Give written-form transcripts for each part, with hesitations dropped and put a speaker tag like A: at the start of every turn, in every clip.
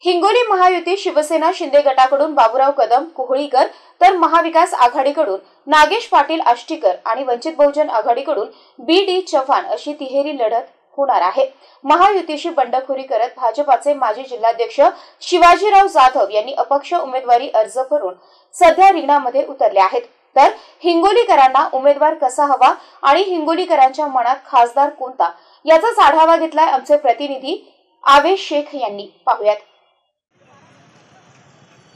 A: हिंगोली महायुती शिवसेना शिंदे गटाकडून बाबूराव कदम कोहळीकर तर महाविकास आघाडीकडून नागेश पाटील आष्टीकर आणि वंचित बहुजन आघाडीकडून बी.डी. चव्हाण अशी तिहेरी लढत होणार आहे। महायुतीशी बंडखोरी करत भाजपाचे माजी जिल्हाध्यक्ष शिवाजीराव जाधव यांनी अपक्ष उमेदवारी अर्ज भरून सध्या रिंगणामध्ये उतरले आहेत। तर हिंगोलीकरांना उमेदवार कसा हवा आणि हिंगोलीकरांच्या मनात खासदार कोणता याचाच आढावा घेतलाय आमचे प्रतिनिधी आवेश शेख यांनी। पाहूयात।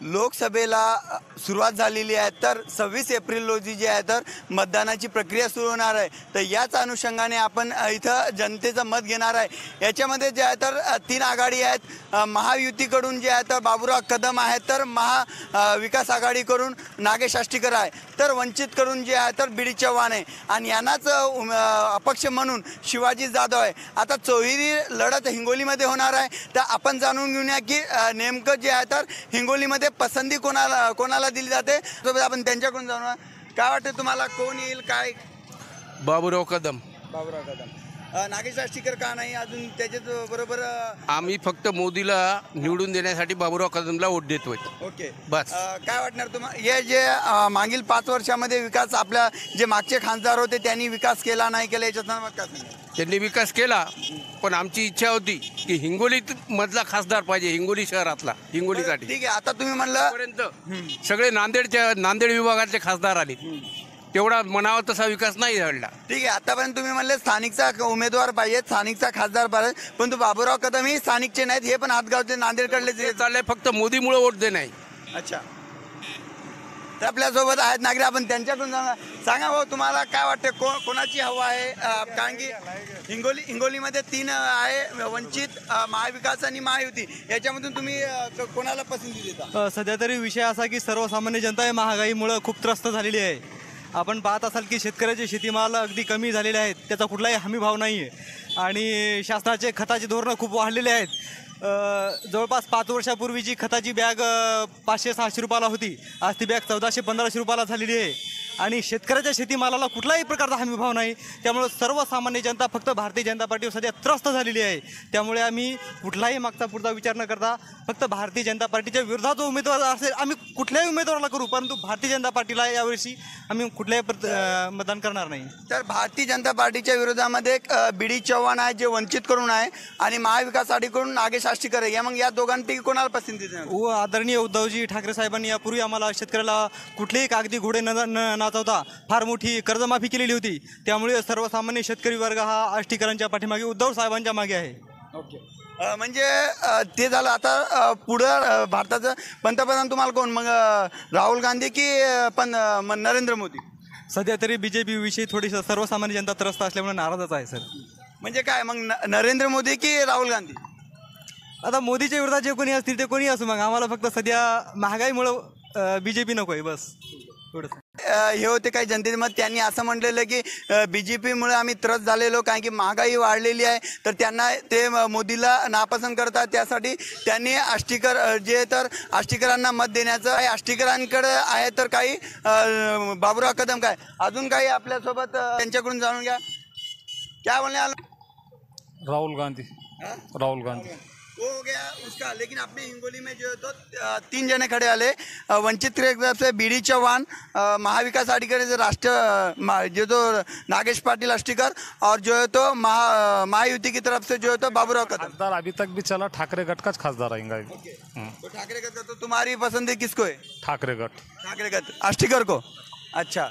B: लोकसभेला सुरुवात झालेली आहे तर 26 एप्रिल रोजी जे आहे तर मतदानाची प्रक्रिया सुरू होणार आहे। तर याच अनुषंगाने आपण इथं जनतेचं मत घेणार आहे। याच्यामध्ये जे आहे तर 3 आघाडी आहेत। महायुतीकडून जे आहे तर बाबूराव कदम आहेत, तर महाविकास आघाडीकडून नागेश आष्टीकर आहे, तर वंचितकडून जे आहे तर बी.डी. चव्हाण आहे आणि यांनाच अपक्ष म्हणून शिवाजी जाधव आहे। आता चौहिरी लढत हिंगोलीमध्ये होणार आहे। तर आपण जाणून घेऊया की नेमकं जे आहे तर हिंगोलीमध्ये पसंती कोणाला दिली जाते। सोबत आपण त्यांच्याकडून जाणूया काय वाटतं तुम्हाला, कोण येईल काय?
C: बाबूराव कदम।
B: नागेश आष्टीकर का नाही अजून त्याच्याच बरोबर?
C: आम्ही फक्त मोदीला निवडून देण्यासाठी बाबूराव कदमला वोट देतोय।
B: ओके,
C: बस।
B: काय वाटणार तुम्हाला हे जे मागील 5 वर्षामध्ये विकास आपल्या जे मागचे खासदार होते त्यांनी विकास केला नाही केला याच्यात का?
C: त्यांनी विकास केला, पण आमची इच्छा होती की हिंगोलीत मधला खासदार पाहिजे, हिंगोली शहरातला, हिंगोलीसाठी।
B: ठीक आहे, आता तुम्ही म्हणलं
C: सगळे नांदेड विभागातले खासदार आले, तेवढा मनावा तसा विकास नाही घडला।
B: ठीक आहे, आतापर्यंत तुम्ही म्हणले स्थानिकचा उमेदवार पाहिजे, स्थानिकचा खासदार पाहिजे, पण तो बाबूराव कदम ही स्थानिकचे नाहीत, हे पण हातगावचे नांदेडकडले
C: चाललंय, फक्त मोदीमुळे वोट दे नाही।
B: अच्छा, तर आपल्यासोबत आहेत नागरिक, आपण त्यांच्याकडून सांगा भाऊ तुम्हाला काय वाटतं कोणाची हवा आहे? कारण की हिंगोलीमध्ये 3 आहे, वंचित, महाविकास आणि महायुती, याच्यामधून तुम्ही कोणाला पसंती देता?
D: सध्या तरी विषय असा की सर्वसामान्य जनता आहे महागाईमुळे खूप त्रस्त झालेली आहे। आपण पाहत असाल की शेतकऱ्याचे शेतीमाल अगदी कमी झालेले आहेत, त्याचा कुठलाही हमीभाव नाही आहे आणि शासनाचे खताचे धोरणं खूप वाढलेले आहेत। जवळपास 5 वर्षापूर्वीची खताची बॅग 500-600 रुपयाला होती, आज ती बॅग 1400-1500 रुपयाला झालेली आहे आणि शेतकऱ्याच्या शेतीमालाला कुठलाही प्रकारचा हमीभाव नाही। त्यामुळे सर्वसामान्य जनता फक्त भारतीय जनता पार्टीवर सध्या त्रस्त झालेली आहे। त्यामुळे आम्ही कुठलाही मागचा पुढचा विचार न करता फक्त भारतीय जनता पार्टीच्या विरोधात जो उमेदवार असेल आम्ही कुठल्याही उमेदवाराला करू, परंतु भारतीय जनता पार्टीला यावर्षी आम्ही कुठल्याही मतदान करणार नाही।
B: तर भारतीय जनता पार्टीच्या विरोधामध्ये बी.डी. चव्हाण आहे जे वंचित करून आहे आणि महाविकास आघाडीकडून नागेश आष्टीकर आहे, मग या दोघांपैकी कोणाला पसंती देणार?
D: आदरणीय उद्धवजी ठाकरे साहेबांनी यापूर्वी आम्हाला शेतकऱ्याला कुठलेही कागदी घोडे नाचवता फार मोठी कर्जमाफी केलेली होती। त्यामुळे सर्वसामान्य शेतकरी वर्ग हा आष्टीकरांच्या पाठीमागे, उद्धव साहेबांच्या मागे आहे।
B: ओके, म्हणजे ते झालं। आता पुढं भारताचं पंतप्रधान तुम्हाला कोण, मग राहुल गांधी की नरेंद्र मोदी?
D: सध्या तरी BJP विषयी थोडी सर्वसामान्य जनता त्रस्त असल्यामुळे नाराजच आहे सर।
B: म्हणजे काय मग नरेंद्र मोदी की राहुल गांधी?
D: आता मोदीच्या विरोधात जे कोणी असतील ते कोणी असो, मग आम्हाला फक्त सध्या महागाईमुळे BJP नको आहे, बस थोडंसं।
B: हे होते काही जनतेचे मत, त्यांनी असं म्हटलेलं की BJPमुळे आम्ही त्रस्त झालेलो कारण की महागाई वाढलेली आहे, तर त्यांना ते मोदीला नापसंत करतात, त्यासाठी त्यांनी आष्टीकर जे तर आष्टीकरांना मत देण्याचं आहे। आष्टीकरांकडे आहे तर काही बाबूराव कदम, काय अजून काही आपल्यासोबत त्यांच्याकडून जाणून घ्या। क्या बोलने
E: राहुल गांधी
B: वो हो गया उसका, लेकिन अपने हिंगोली में जो है तो 3 जने खड़े वाले, वंचित की तरफ से बी.डी. चव्हाण, महाविकास आघाड़ी से जो तो नागेश पाटिल आष्टीकर और जो है तो महायुति की तरफ से जो है तो बाबूराव कदम।
E: खासदार अभी तक भी चला ठाकरे गट का खासदार आएगा।
B: तो ठाकरे गट, तो तुम्हारी पसंद किसको है?
E: ठाकरे गट
B: आष्टीकर को। अच्छा,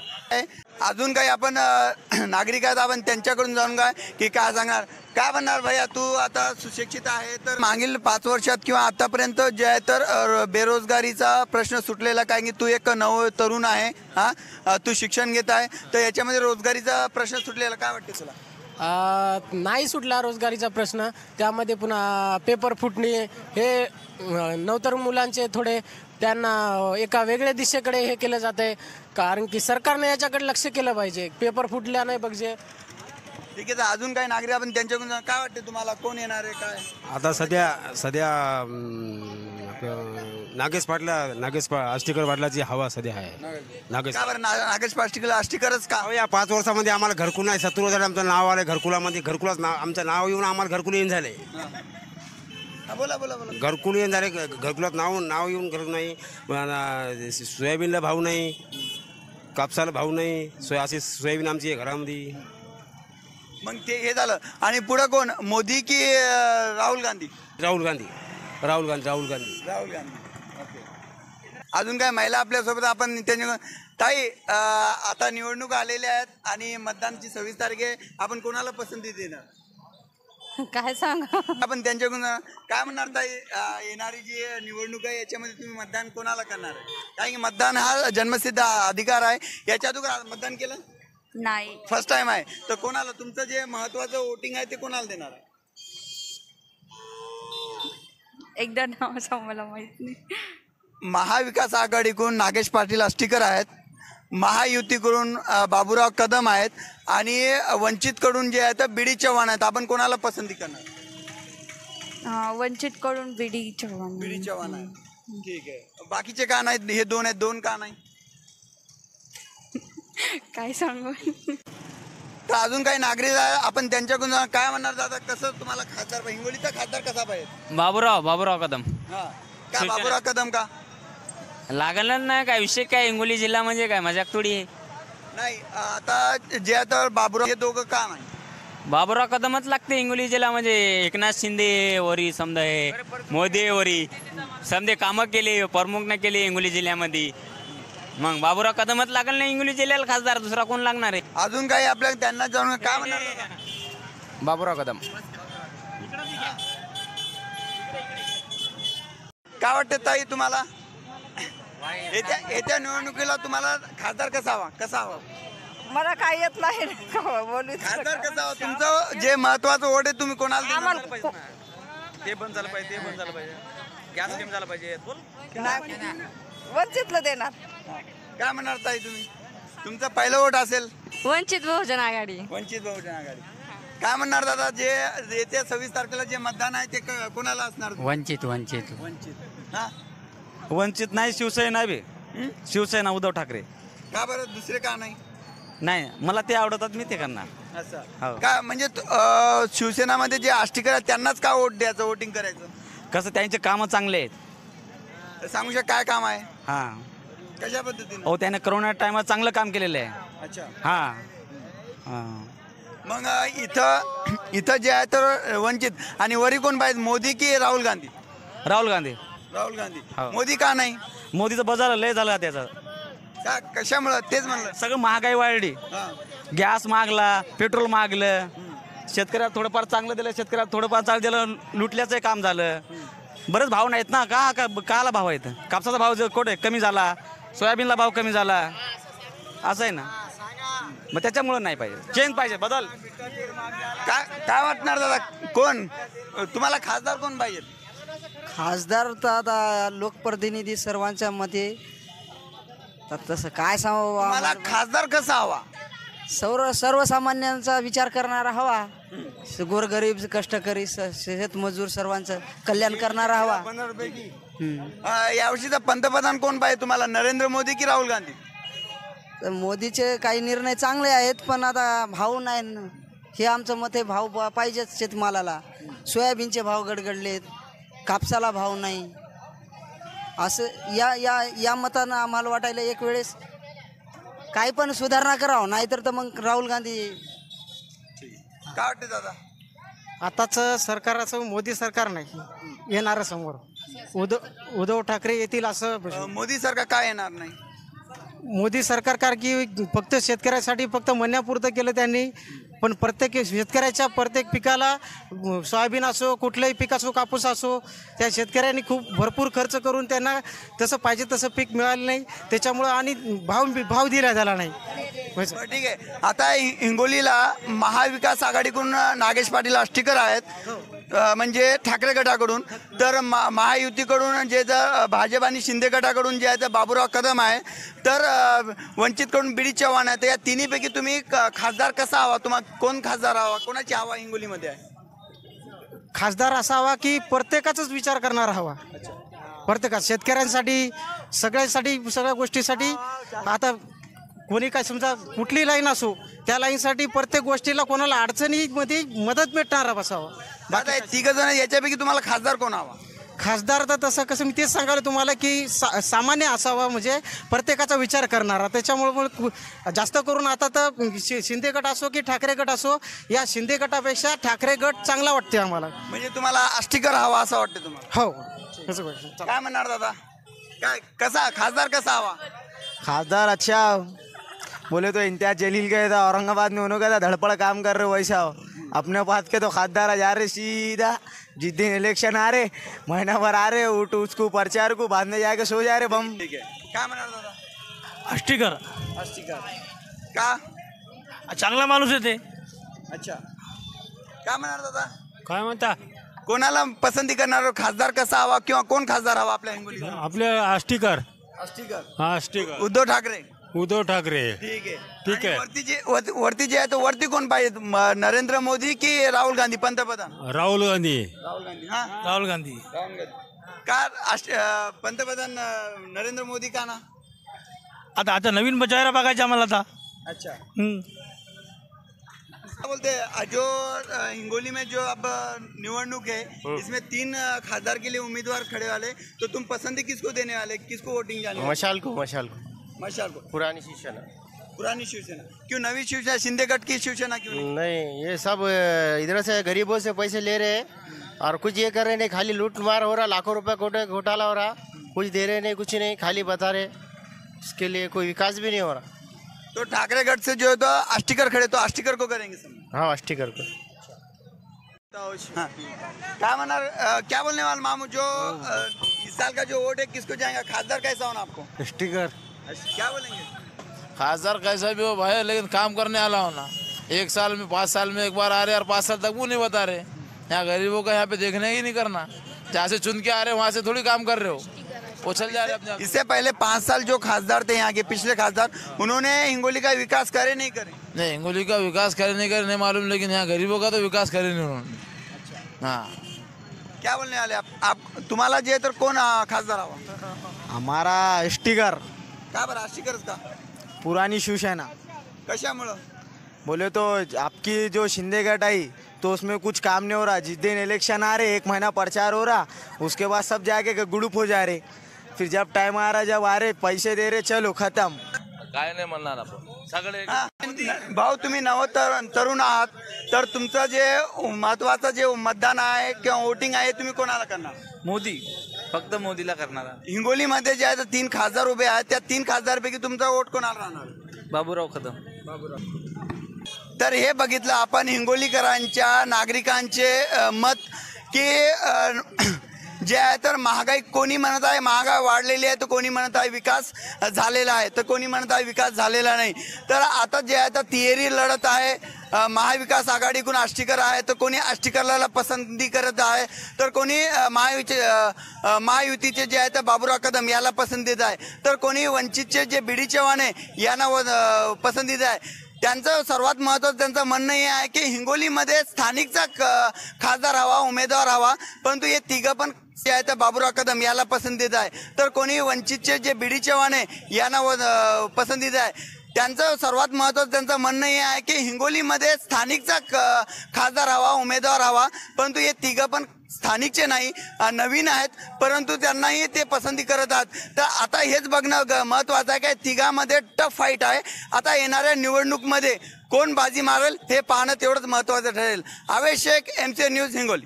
B: अजून काही आपण नागरिक आहेत, आपण त्यांच्याकडून जाणून की काय सांगणार, काय म्हणणार भैया? तू आता सुशिक्षित आहे, तर मागील 5 वर्षात किंवा आतापर्यंत जे आहे तर बेरोजगारीचा प्रश्न सुटलेला, कारण की तू एक नव तरुण आहे, तू शिक्षण घेत आहे, तर याच्यामध्ये रोजगारीचा प्रश्न सुटलेला, काय वाटते तुला?
F: नाही सुटला रोजगारीचा प्रश्न, त्यामध्ये पुन्हा पेपर फुटणे, हे नवतरुण मुलांचे थोडे त्यांना एका वेगळ्या दिशेकडे हे केलं जात आहे, कारण की सरकारने याच्याकडे लक्ष केलं पाहिजे, पेपर फुटल्या नाही पाहिजे।
B: ठीक आहे, तर अजून काही नागरिक आपण त्यांच्याकडून काय वाटते तुम्हाला, कोण येणार आहे काय?
G: आता सध्या नागेश आष्टीकर पाटलाची हवा सध्या आहे।
B: नागेश आष्टीकरच का?
G: या 5 वर्षामध्ये आम्हाला घरकुल नाही, 70,000 आमचं नाव आलं घरकुलामध्ये, आमचं नाव येऊन आम्हाला घरकुल येऊन झाले।
B: बोला बोला बोला.
G: घरकुल येऊन झाले, घरकुलात नाव येऊन घरकुल नाही, सोयाबीनला भाव नाही, कापसाला भाव नाही, असे सोयाबीन आमची आहे घरामध्ये.
B: मग ते हे झालं. आणि पुढं कोण, मोदी की राहुल गांधी?
G: राहुल गांधी.
B: राहुल गांधी. ओके. अजून काय महिला आपल्यासोबत आपण त्यांच्या ताई, आता निवडणूक आलेल्या आहेत आणि मतदानची 26 तारीख आहे. आपण कोणाला पसंती देणार?
H: काय सांगा,
B: आपण त्यांच्याकडून काय म्हणणार ताई? येणारी जी निवडणूक आहे याच्यामध्ये तुम्ही मतदान कोणाला करणार आहे? कारण की मतदान हा जन्मसिद्ध अधिकार आहे. याच्या अगोदर मतदान केलं?
H: नाही.
B: फर्स्ट टाइम आहे. तर कोणाला, तुमचं जे महत्वाचं वोटिंग आहे ते कोणाला देणार आहे?
H: एकदा नाव सांग, मला माहित नाही.
B: महाविकास आघाडीकडून नागेश पाटील आष्टीकर आहेत, महायुतीकडून बाबूराव कदम आहेत आणि वंचितकडून जे आहेत बी डी चव्हाण आहेत. आपण कोणाला पसंती करणार?
H: वंचित कडून बीडी चव्हाण.
B: बी डी चव्हाण आहे. ठीक आहे. बाकीचे का नाहीत? हे दोन आहेत, दोन का नाही?
H: काय सांगू.
B: तर अजून काही नागरिक आहे, आपण त्यांच्याकडून काय म्हणणार दादा? कसं तुम्हाला खासदार, हिंगोलीचा खासदार कसा पाहिजे?
I: बाबूराव कदम.
B: हा का बाबूराव कदम का?
I: लागल ना, काय विषय काय, हिंगोली जिल्हा म्हणजे काय मजाक थोडी आहे.
B: नाही, आता जे आता बाबूराव, हे दोघं का नाही?
I: बाबूराव कदमच लागते हिंगोली जिल्हा म्हणजे. एकनाथ शिंदे वरी समजा आहे, मोदी वरी समजे कामं केले, प्रमुखने केले हिंगोली जिल्ह्यामध्ये. मग बाबूराव कदमच लागल नाही हिंगोली जिल्ह्याला खासदार, दुसरा कोण लागणार आहे?
B: अजून काही आपल्याला त्यांना जाणून काय म्हणणार?
I: बाबूराव कदम.
B: काय वाटतं ताई तुम्हाला? येत्या निवडणुकीला तुम्हाला खासदार कसा हवा?
H: मला काय येत नाही बोलू.
B: खासदार कसा हवा? तुमचं जे महत्वाचं वोट आहे तुम्ही कोणाला देणार?
D: ते बंद झालं पाहिजे, गॅस कमी झाला पाहिजे.
H: वंचितला देणार.
B: काय म्हणणार ताई तुम्ही? तुमचं पहिलं वोट असेल
H: वंचित बहुजन आघाडी.
B: वंचित बहुजन आघाडी. काय म्हणणार दादा, जे येत्या 26 तारखेला जे मतदान आहे ते कोणाला असणार?
I: वंचित.
B: हा,
D: वंचित नाही, शिवसेना बी. शिवसेना उद्धव ठाकरे.
B: का बरं? दुसरे का नाही?
D: नाही, मला ते आवडतात, मी ते करणार.
B: असं का? म्हणजे शिवसेनामध्ये जे आष्टीकर आहेत त्यांनाच का वोट द्यायचं, वोटिंग करायचं?
D: कसं त्यांचे कामं चांगले आहेत.
B: तर सांगू शकता काय काम आहे?
D: हां.
B: कशा पद्धतीने?
D: हो, त्याने करोना टायमात चांगलं काम केलेलं आहे.
B: अच्छा.
D: हां.
B: मग इथं जे आहे तर वंचित. आणि वरी कोण पाहिजे, मोदी की राहुल गांधी?
D: राहुल गांधी.
B: राहुल गांधी.
D: हो.
B: मोदी का नाही?
D: मोदीचं बजारला लय झालं त्याचं.
B: का, कशामुळं? तेच म्हणलं.
D: सगळं महागाई वाढली,
B: हा.
D: गॅस मागला, पेट्रोल मागलं, शेतकऱ्याला थोडंफार चांगलं दिलं, शेतकऱ्याला थोडंफार चांगलं दिलं, लुटल्याचं काम झालं. बरेच भाव नाहीत ना, काला भाव आहेत? कापसाचा भाव कुठे कमी झाला, सोयाबीनला भाव कमी झाला, असं आहे ना. मग त्याच्यामुळं नाही पाहिजे, चेंज पाहिजे, बदल.
B: काय वाटणार दादा, कोण तुम्हाला खासदार कोण पाहिजे?
J: खासदार तर आता लोकप्रतिनिधी सर्वांच्या मते, तर तसं काय सांगू.
B: मला खासदार कसा हवा?
J: सर्वसामान्यांचा विचार करणारा हवा, गोरगरीब, कष्टकरी, शेतमजूर सर्वांचं कल्याण करणारा हवा.
B: यावर्षीचा पंतप्रधान कोण पाहिजे तुम्हाला, नरेंद्र मोदी की राहुल गांधी?
J: तर मोदीचे काही निर्णय चांगले आहेत, पण आता भाव नाही ना. हे आमचं मत आहे, भाव पाहिजेच शेतमालाला. सोयाबीनचे भाव गडगडलेत, कापसाला भाव नाही. असं या मतानं आम्हाला वाटायला एक वेळेस काही पण सुधारणा करावं, नाहीतर तर मग राहुल गांधी.
B: काय वाटतं दादा?
F: आताचं सरकार असं मोदी सरकार नाही येणार समोर. उद्धव ठाकरे येतील असं.
B: मोदी सरकार काय येणार नाही?
F: मोदी सरकार कारण की फक्त शेतकऱ्यासाठी फक्त म्हणण्यापुरतं केलं त्यांनी, पण प्रत्येक शेतकऱ्याच्या प्रत्येक पिकाला, सोयाबीन असो, कुठलंही पीक असो, कापूस असो, त्या शेतकऱ्यांनी खूप भरपूर खर्च करून त्यांना तसं पाहिजे तसं पीक मिळालं नाही. त्याच्यामुळं आणि भाव दिला झाला नाही.
B: ठीक आहे. आता हिंगोलीला महाविकास आघाडीकडून नागेश पाटील आष्टीकर आहेत, म्हणजे ठाकरे गटाकडून. तर महायुतीकडून जे जर भाजप आणि शिंदे गटाकडून जे आहे तर बाबूराव कदम आहे. तर वंचितकडून बी डी चव्हाण आहे. तर या तिन्हीपैकी तुम्ही खासदार कसा हवा? तुम्हाला कोण खासदार हवा? कोणाची हवा हिंगोलीमध्ये आहे?
F: खासदार असा हवा की प्रत्येकाचाच विचार करणारा हवा. प्रत्येकाच शेतकऱ्यांसाठी, सगळ्यासाठी, सगळ्या गोष्टीसाठी. आता कोणी काय समजा कुठली लाईन असो त्या लाईनसाठी प्रत्येक गोष्टीला कोणाला अडचणीमध्ये मदत भेटणार बसावं.
B: दादा तिघ जण याच्यापैकी तुम्हाला खासदार कोण हवा?
F: खासदार तर तसं कसं मी तेच सांगायला तुम्हाला की सामान्य असावा, म्हणजे प्रत्येकाचा विचार करणारा. त्याच्यामुळे जास्त करून आता तर शिंदे गट असो की ठाकरे गट असो, या शिंदे गटापेक्षा ठाकरे गट चांगला वाटते आम्हाला.
B: म्हणजे तुम्हाला आष्टीकर हवा असं वाटतं तुम्हाला?
F: हो.
B: काय म्हणणार दादा, काय कसा खासदार कसा हवा?
K: खासदार अच्छा बोले तो इम्तियाज जलील गए था औरंगाबाद में, उन्होंने कहा था धड़पड़ काम कर रहे वैसा हो. अपने बात के तो खासदार जा रहे सीधा, जिस दिन इलेक्शन आ रहे महीना भर आ रहे उठ उसको प्रचार को बाद में जाके सो जा रहे बम.
B: ठीक आहे. काय म्हणणार दादा?
F: आष्टीकर
B: का?
F: चांगला माणूस आहे ते.
B: अच्छा, काय म्हणणार दादा?
F: काय म्हणता?
B: कोणाला पसंती करणार खासदार कसा हवा किंवा कोण खासदार हवा आपल्या हिंगोली?
F: आपले आष्टीकर.
B: आष्टीकर उद्धव ठाकरे.
F: ठीक
B: ठीक आहे. वरती जे आहे तो वरती कोण पाहिजे, नरेंद्र मोदी की राहुल गांधी पंतप्रधान?
F: राहुल गांधी.
B: राहुल गांधी का पंतप्रधान नरेंद्र मोदी का ना?
F: आता नवीन बचायला बघायचं आम्हाला आता.
B: अच्छा, क्या बोलते हैं, जो हिंगोली में जो अब निवडणूक है इसमें 3 खासदार के लिए उम्मीदवार खड़े वाले, तो तुम पसंद किसको देने वाले, किसको वोटिंग जाने वाले?
K: मशाल को
B: मशाल को.
K: पुरानी शिवसेना.
B: पुरानी शिवसेना क्यों? नवी शिवसेना शिंदे गट की शिवसेना क्यों नहीं?
K: नहीं, ये सब इधर से गरीबों से पैसे ले रहे हैं और कुछ ये कर रहे नहीं, खाली लूट मार हो रहा, लाखों रुपए घोटाला हो रहा, कुछ दे रहे नहीं, कुछ नहीं, खाली बता रहे. इसके लिए कोई विकास भी नहीं हो रहा.
B: तो ठाकरे गट से जो है तो आष्टीकर खड़े, तो आष्टीकर को करेंगे सब.
K: हाँ, आष्टीकर को.
B: हाँ. क्या मना क्या बोलने वाला मामू, जो इस साल का जो वोट है किसको जाएगा, खासदार कैसा होना आपको?
K: आष्टीकर.
B: क्या बोलेंगे?
L: खासदार कैसा भी हो भाई, लेकिन काम करने वाला होना. 1 साल में 5 साल में एक बार आ रहे और 5 साल तक वो नहीं बता रहे. यहाँ गरीबों का यहाँ पे देखने ही नहीं करना, जहाँ से चुन के आ रहे वहाँ से थोड़ी काम कर रहे हो, वो चल जा रहे अपने.
B: इससे पहले 5 साल जो खासदार थे यहाँ के पिछले खासदार, उन्होंने हिंगोली का विकास करे नहीं करे?
L: नहीं, हिंगोली का विकास करे नहीं मालूम, लेकिन यहाँ गरीबों का तो विकास करे नहीं उन्होंने. हाँ.
B: क्या बोलने वाले आप तुम्हाला जे तर कोण खासदार हवा?
K: हमारा आष्टीकर.
B: का बरं आष्टीकर का?
K: पुरानी शिवसेना.
B: कशामुळं?
K: बोले तो आपकी जो शिंदे गट आई तो उसमें कुछ काम नहीं हो रहा. जिस दिन इलेक्शन आ रहे 1 महीना प्रचार हो रहा, उसके बाद सब जाके गुड़ुप हो जा रहे. फिर जब टाइम आ रहा, जब आ रहे पैसे दे रहे, चलो खत्म.
L: काय नाही म्हणणार आपण सगळे.
B: भाऊ तुम्ही तरुण आहात, तर तुमचं जे महत्वाचं जे मतदान आहे किंवा वोटिंग आहे तुम्ही कोणाला करणार?
M: मोदी, फक्त मोदीला करणार.
B: हिंगोलीमध्ये जे आहे 3 खासदार उभे आहेत, त्या 3 खासदारपैकी तुमचा वोट कोणाला राहणार?
M: बाबूराव कदम.
B: तर हे बघितलं आपण हिंगोलीकरांच्या नागरिकांचे मत की जे आहे तर महागाई, कोणी म्हणत आहे महागाई वाढलेली आहे, तर कोणी म्हणत आहे विकास झालेला आहे, तर कोणी म्हणत आहे विकास झालेला नाही. तर आता जे आहे तर तिहेरी लढत आहे. महाविकास आघाडीकडून आष्टीकर आहे, तर कोणी आष्टीकरला पसंती करत आहे, तर कोणी महायुतीचे जे आहे तर बाबूराव कदम याला पसंती देत आहे, तर कोणी वंचितचे जे बीडी चव्हाण आहे यांना पसंती देत आहे. त्यांचं सर्वात महत्त्वाचं त्यांचं म्हणणं हे आहे की हिंगोलीमध्ये स्थानिकचा खासदार हवा, उमेदवार हवा, परंतु हे तिघं पण जे आहे तर बाबूराव कदम याला पसंती देत आहे, तर कोणी वंचितचे जे बीडी चव्हाण आहे यांना पसंती देत आहे. त्यांचं सर्वात महत्त्वाचं त्यांचं म्हणणं हे आहे की हिंगोलीमध्ये स्थानिकचा खासदार हवा, उमेदवार हवा, परंतु हे तिघं पण स्थानिकचे नाही, नवीन आहेत, परंतु त्यांनाही ते पसंती करत आहेत. तर आता हेच बघणं महत्त्वाचं आहे की तिघांमध्ये टफ फाईट आहे. आता येणाऱ्या निवडणूकमध्ये कोण बाजी मारेल हे पाहणं तेवढंच महत्त्वाचं ठरेल. आवेश शेख, MC न्यूज, हिंगोली.